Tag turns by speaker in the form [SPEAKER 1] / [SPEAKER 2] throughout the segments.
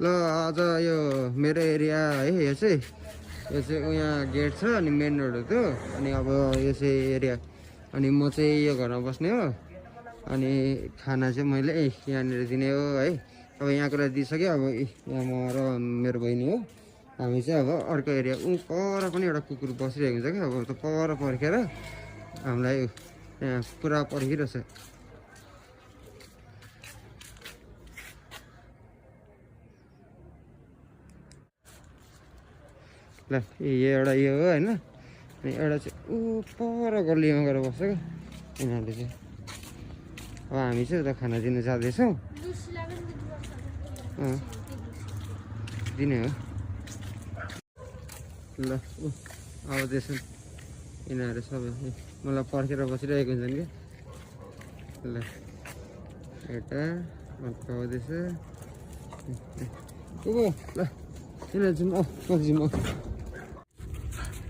[SPEAKER 1] ल आज यो मेरो एरिया है यो चाहिँ यहाँ गेट छ अनि मेन रोड हो त्यो अनि अब यो चाहिँ एरिया अनि म चाहिँ यो घरमा बस्ने हो अनि खाना चाहिँ मैले यहाँनिर दिने हो है। अब यहाँको लागि दिइसक्यो अब यहाँ म र मेरो बहिनी हो हामी चाहिँ अब अर्को एरिया पर पनि एउटा कुकुर बसिरहेको हुन्छ क्या अब त्यो पर पर्खेर हामीलाई यहाँ पुरा पर्खिरहेछ। ल यो एउटा यो हो होइन अनि एउटा चाहिँ पर गल्लीमा गएर बस्छ क्या यिनीहरूले चाहिँ। अब हामी चाहिँ उता खाना दिनु जाँदैछौँ दिने हो। ल आउँदैछन् यिनीहरू सबै मलाई पर्खेर बसिरहेको हुन्छन् क्या। ल एउटा अर्को आउँदैछ ल यिनीहरू जाउँ पछि जाउँ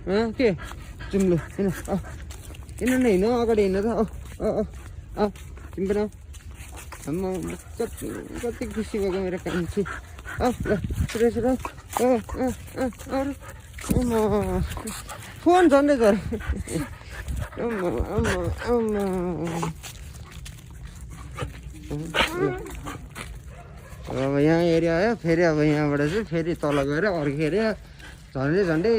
[SPEAKER 1] के जाउँ ल हिँड हिँड न हिँड अगाडि हिँड त तिमी पनि आऊ कति खुसी भएको मेरो कान्छी ल छिटो छिटो फोन झन्डै झर अब यहाँ एरिया आयो फेरि अब यहाँबाट चाहिँ फेरि तल गएर अर्को एरिया झन्डै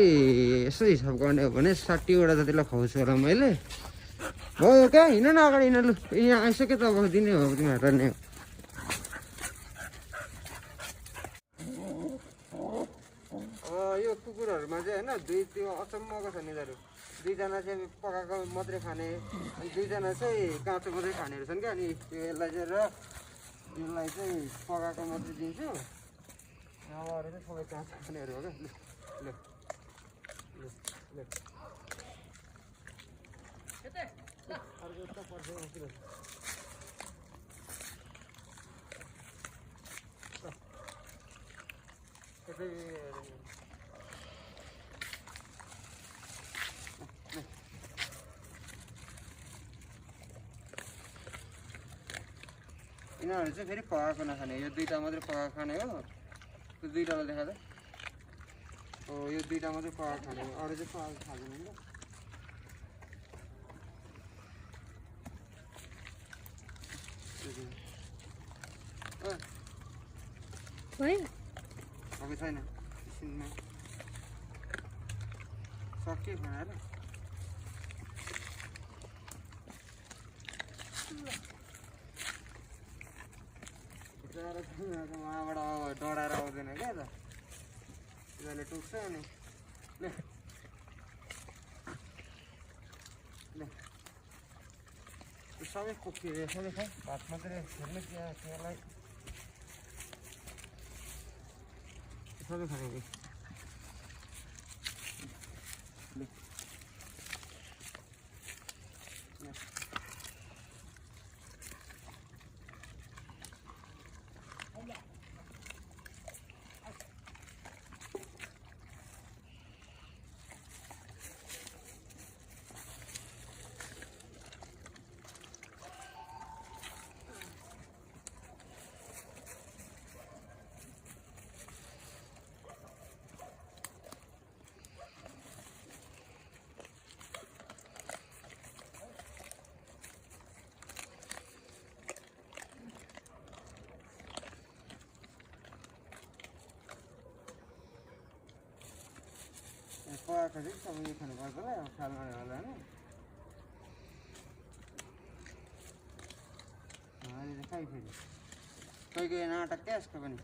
[SPEAKER 1] यसो हिसाब गर्ने हो भने 60वटा जतिलाई खुवाउँछु होला मैले। भयो क्या हिँड न अगाडि हिँड लु यहाँ आइसक्यो त अब दिने हो तिमीहरूलाई नै यो कुकुरहरूमा चाहिँ होइन त्यो अचम्मको छ यिनीहरू दुईजना चाहिँ पकाएको मात्रै खाने अनि दुईजना चाहिँ काँचो मात्रै खानेहरू छन् क्या। अनि यसलाई चाहिँ र यसलाई चाहिँ पकाएको मात्रै दिन्छु अब अरू चाहिँ सबै काँचो खानेहरू हो क्या। ल ल अर्को यता पर्छ यिनीहरू चाहिँ फेरि पकाएको नखाने यो दुईवटा मात्रै पकाएको खाने हो। त्यो दुईवटालाई देखा त हो यो दुईवटा मात्रै पकाएको खाने हो अरू चाहिँ पकाएको खाँदैन नि त अब छैन एकछिनमा सक्यो खाएर उहाँबाट अब डराएर आउँदैन क्या त यिनीहरूले टोक्छ अनि ल ल सबै कोक्किएर सबै खा भात मात्रै हेर्नु त्यसलाई सबै खाने कि पकाएको चाहिँ सबैले खानुपर्छ होला खानु होला होइन अहिले चाहिँ खाइ फेरि कोही कोही नाटक क्या यसको पनि।